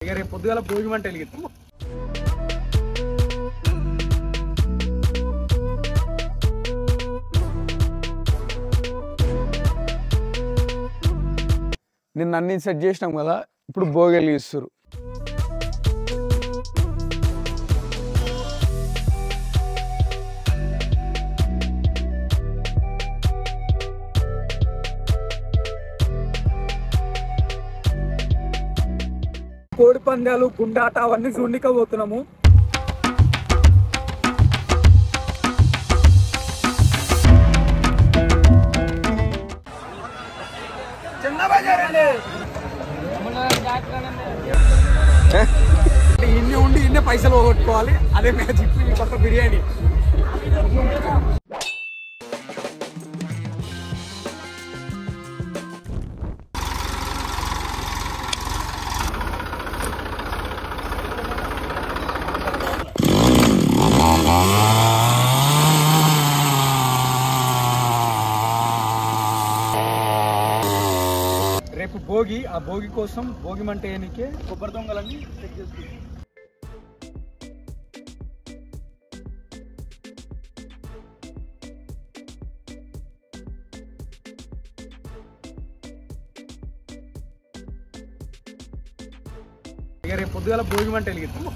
ఇక రేపు పొద్దుగాల భోగి మంట వెలిగిస్తాం. నిన్న అన్ని సెట్ చేసినాం కదా, ఇప్పుడు భోగి వెలిగిస్తారు. కోడి పందాలు, గుండాట అవన్నీ చూడనిక పోతున్నాము. ఇన్ని ఉండి ఇన్నే పైసలు పోగొట్టుకోవాలి. అదే మ్యాజిక్ ఈ పక్క బిర్యానీ. రేపు భోగి, ఆ భోగి కోసం భోగి మంట వేయనికే కొబ్బరి దొంగలన్నీ సెట్ చేసుకుంటాం. ఇక రేపు పొద్దుగాల భోగి మంట వెలిగిస్తాం.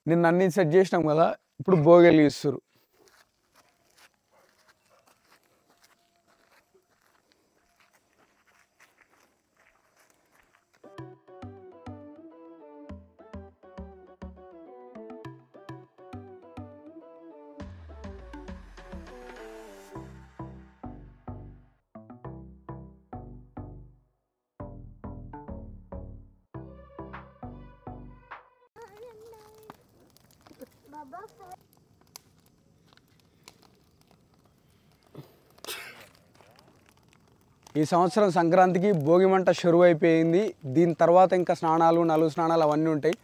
నిన్న అన్ని సెట్ చేసినాం కదా, ఇప్పుడు భోగి వెలిగిస్తారు. ఈ సంవత్సరం సంక్రాంతికి భోగి మంట షురువు అయిపోయింది. దీని తర్వాత ఇంకా స్నానాలు, నలుగు స్నానాలు అవన్నీ ఉంటాయి.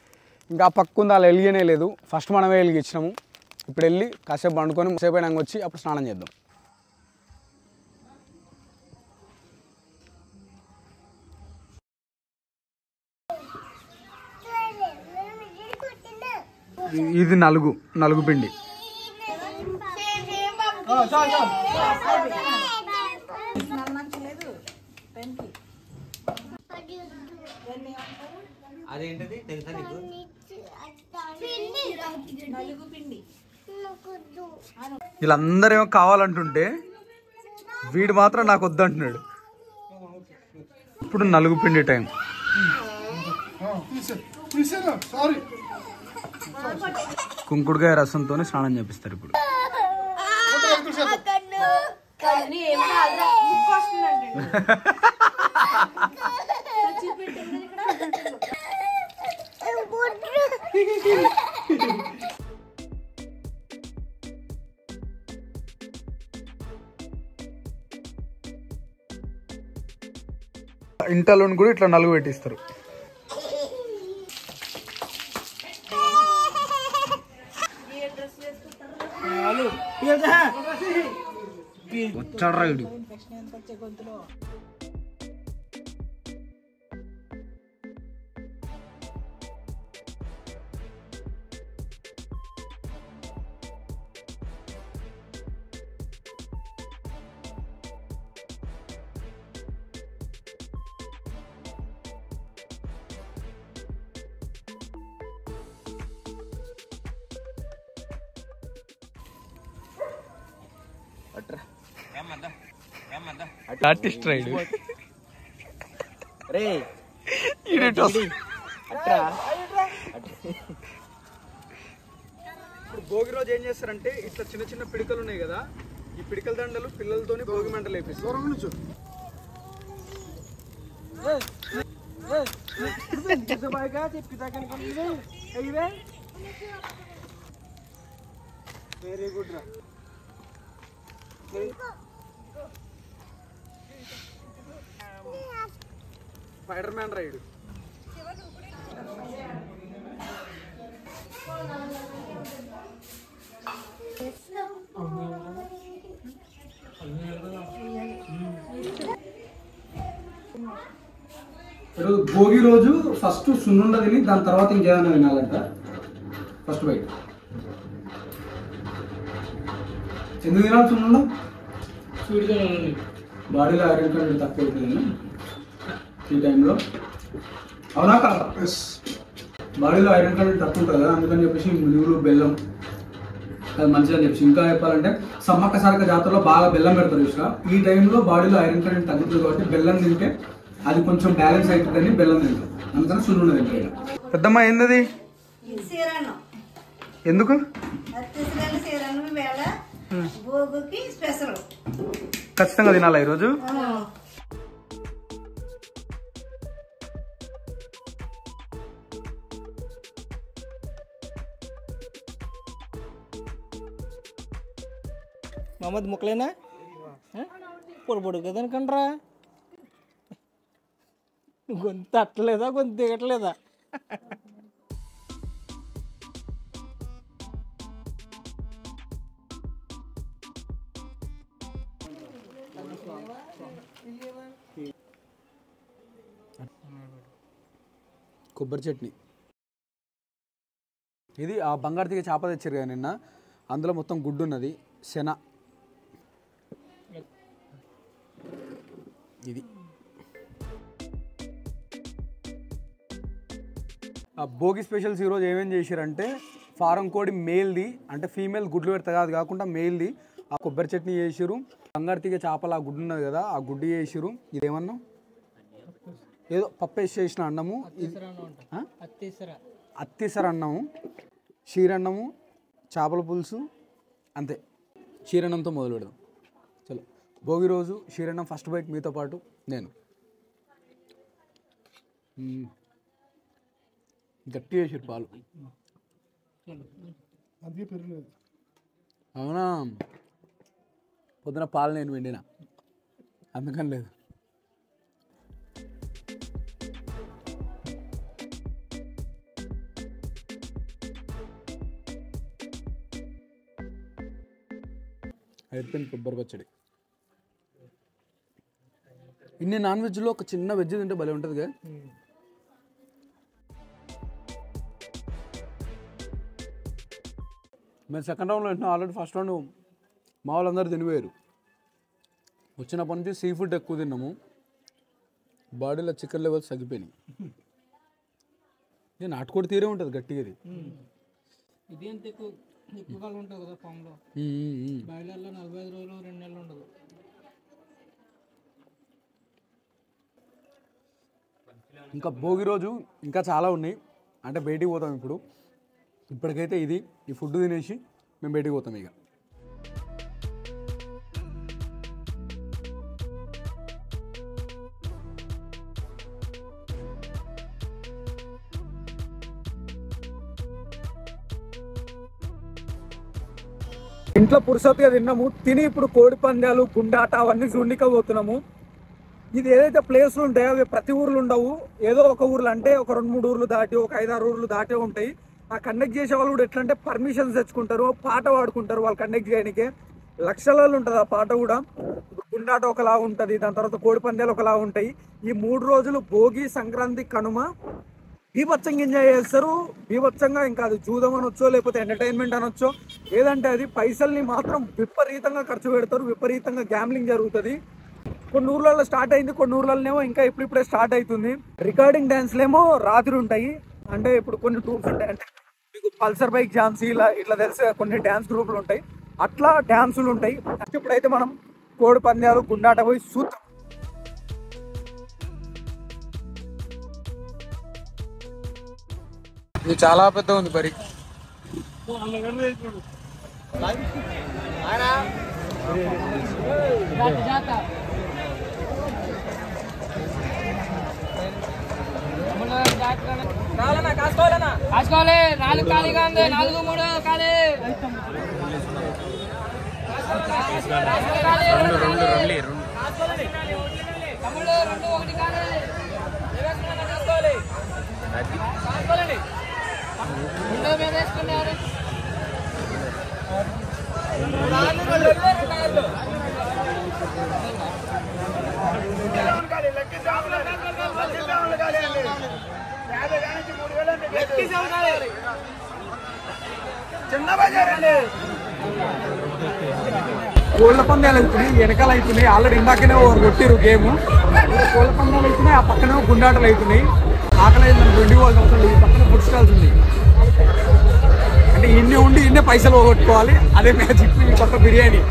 ఇంకా పక్కుంది అలా వెలిగనే లేదు. ఫస్ట్ మనమే వెలిగించినాము. ఇప్పుడు వెళ్ళి కాసేపు వండుకొని సేపు అయినాక వచ్చి అప్పుడు స్నానం చేద్దాం. ఇది నలుగు పిండి. అదేంటది తెలుసా నీకు? వీళ్ళందరూ ఏమో కావాలంటుంటే వీడు మాత్రం నాకు వద్దంటున్నాడు. ఇప్పుడు నలుగు పిండి టైం. కుంకుడుకాయ రసంతో స్నానం చేపిస్తారు ఇప్పుడు. ఇంటలోని కూడా ఇట్లా నలుగు పెట్టిస్తారు. వచ్చాడు రైడు. ఆర్టిస్ట్ రైడ్ రే ఇప్పుడు భోగి రోజు ఏం చేస్తారంటే ఇట్లా చిన్న చిన్న పిడికలు ఉన్నాయి కదా, ఈ పిడికల దండలు పిల్లలతోని భోగి మంటలు వేపిస్తారు. వెరీ గుడ్ రా. Spider Man ride. ఇప్పుడు భోగి రోజు ఫస్ట్ సున్నుండ తిని దాని తర్వాత ఇంకేదైనా తినాలంట. ఫస్ట్ బైట్ ఎందుకు తినాలి సున్నుండ? బాడీలో ఐరన్ కంటెంట్ తక్కువ అవుతుంది ఈ టైంలో. అవునా కాదా? బాడీలో ఐరన్ కంటెంట్ తక్కువ ఉంటుంది కదా, అందుకని చెప్పేసి ములుగులు బెల్లం అది మంచిగా అని చెప్పేసి. ఇంకా చెప్పాలంటే సమ్మక్క సారక్క జాతరలో బాగా బెల్లం పెడతారు చూసా. ఈ టైంలో బాడీలో ఐరన్ కంటెంట్ తగ్గుతుంది కాబట్టి బెల్లం తింటే అది కొంచెం బ్యాలెన్స్ అవుతుందని బెల్లం తింటాం, అందుకని సున్నుండ తింటాయి. పెద్దమ్మ ఏంది ఎందుకు ఖచ్చితంగా తినాలా ఈరోజు? మహమ్మద్ ముక్కలేనా పొడి పొడి కదా అనుకండ్రా. గొంతు అట్టలేదా, గొంతు దిగట్లేదా? కొబ్బరి చట్నీ. ఇది ఆ బంగారు తీగ చేప తెచ్చారు కదా నిన్న, అందులో మొత్తం గుడ్డు ఉన్నది, శన. ఇది ఆ భోగి స్పెషల్స్ ఈరోజు ఏమేమి చేశారంటే ఫారం కోడి మేల్ది, అంటే ఫీమేల్ గుడ్లు పెడతా కాదు కాకుండా మేల్ది ఆ కొబ్బరి చట్నీ చేసిరు. బంగారు తీగ చేపలు ఆ గుడ్డు ఉన్నది కదా, ఆ గుడ్డు చేసిరు. ఇదేమన్నా ఏదో పప్పు వేసి చేసిన అన్నము, అత్తిసర అన్నము, క్షీరన్నము, చేపల పులుసు, అంతే. క్షీరన్నంతో మొదలు పెడదాం. చలో, భోగి రోజు క్షీరన్నం ఫస్ట్ బైట్ మీతో పాటు నేను. గట్టి చేసారు పాలు. అవునా, పొద్దున పాలు నేను వెండిన, అందుకని లేదు. అయిపోయింది కొబ్బరి పచ్చడి. ఇన్ని నాన్ వెజ్లో ఒక చిన్న వెజ్ తింటే భలే ఉంటుంది కదా. మేము సెకండ్ రౌండ్లో వెంటనే ఆల్రెడీ ఫస్ట్ రౌండ్ మా వాళ్ళందరూ తినిపోయారు. వచ్చినప్పటి నుంచి సీ ఫుడ్ ఎక్కువ తిన్నాము, బాడీలో చికెన్ లెవెల్స్ తగ్గిపోయినాయి. నేను నాటుకోడి తీరే ఉంటుంది గట్టిగా. ఇది ఎంత ఎక్కువ కాలం ఉంటుంది కదా ఫామ్లో. బాయిలర్లో 45 రోజులు 2 నెలలు ఉండదు. ఇంకా భోగి రోజు ఇంకా చాలా ఉన్నాయి, అంటే బయటికి పోతాం ఇప్పుడు. ఇప్పటికైతే ఇది ఈ ఫుడ్ తినేసి మేము బయటికి పోతాం ఇక. ఇంట్లో పురుషత్తుగా తిన్నాము, తిని ఇప్పుడు కోడి పందాలు గుండాట అవన్నీ చూడనిక పోతున్నాము. ఇది ఏదైతే ప్లేస్లు ఉంటాయో అవి ప్రతి ఊర్లు ఉండవు, ఏదో ఒక ఊర్లు అంటే ఒక 2-3 ఊర్లు దాటి ఒక 5-6 ఊర్లు దాటే ఉంటాయి. ఆ కండక్ట్ చేసే వాళ్ళు కూడా ఎట్లా అంటే పర్మిషన్స్ తెచ్చుకుంటారు, పాట పాడుకుంటారు. వాళ్ళు కండక్ట్ చేయడానికి లక్షలలో ఉంటుంది ఆ పాట కూడా. గుండాట ఒకలా ఉంటుంది, దాని తర్వాత కోడి పందాలు ఒకలా ఉంటాయి. ఈ 3 రోజులు భోగి, సంక్రాంతి, కనుమ బీభత్సంగా ఎంజాయ్ చేస్తారు. బీభత్సంగా ఇంకా అది జూదం అనొచ్చో లేకపోతే ఎంటర్టైన్మెంట్ అనొచ్చో, ఏదంటే అది పైసల్ని మాత్రం విపరీతంగా ఖర్చు పెడతారు, విపరీతంగా గ్యాంబ్లింగ్ జరుగుతుంది. కొన్ని ఊర్లలో స్టార్ట్ అయింది, కొన్ని ఊర్లలోనేమో ఇంకా ఇప్పుడిప్పుడే స్టార్ట్ అవుతుంది. రికార్డింగ్ డ్యాన్స్లేమో రాత్రి ఉంటాయి, అంటే ఇప్పుడు కొన్ని టూర్స్ ఉంటాయి, అంటే మీకు పల్సర్ బైక్ ఝాన్సీ ఇట్లా తెలిసే కొన్ని డ్యాన్స్ గ్రూపులు ఉంటాయి, అట్లా డ్యాన్సులు ఉంటాయి. ఇప్పుడైతే మనం కోడి పందాలు గుండాట పోయి సూత్రం. ఇది చాలా పెద్ద ఉంది బరి. కాసుకోవాలి 4 ఖాళీగా ఉంది 4 3 ఖాళీ తమ్ముళ్ళు 2 1 ఖాళీ కాసుకోవాలండి రెండో మీద వేసుకున్నారు కోళ్ళ పందాలు అవుతున్నాయి, వెనకాల అవుతున్నాయి. ఆల్రెడీ ఇందాకనే కొట్టిరు గేమ్. కోళ్ళ పందాలు అవుతున్నాయి, ఆ పక్కనే గుండాటలు అవుతున్నాయి. ఆకలి అయిందని 20 వాళ్ళ అవసరం. ఈ పక్కన ఫుడ్ స్టాల్స్ ఉంది. అంటే ఇన్నే ఉండి ఇన్నే పైసలు పోగొట్టుకోవాలి. అదే మ్యాజిక్. ఈ పక్క బిర్యానీ.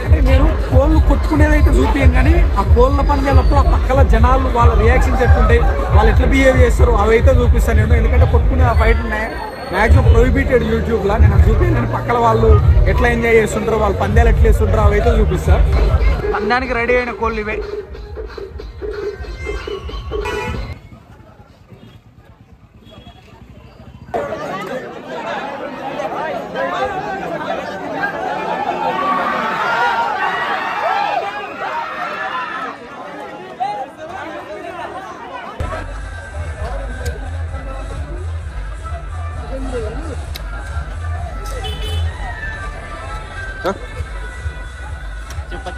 అంటే నేను కోళ్ళు కొట్టుకునేది అయితే చూపించాను, కానీ ఆ కోళ్ళ పందాలప్పుడు ఆ పక్కల జనాలు వాళ్ళ రియాక్షన్స్ ఎట్లుంటాయి, వాళ్ళు ఎట్లా బిహేవ్ చేస్తారు అవైతే చూపిస్తాను నేను. ఎందుకంటే కొట్టుకునే ఆ ఫైట్ ఉన్నాయి మ్యాక్సిమం ప్రొహిబిటెడ్ యూట్యూబ్లో. నేను చూపించాను పక్కల వాళ్ళు ఎట్లా ఎంజాయ్ చేస్తుంటారో, వాళ్ళ పందాలు ఎట్లా వేస్తుంటారో అవైతే చూపిస్తారు. పందానికి రెడీ అయిన కోళ్ళు ఇవే. చెప్ప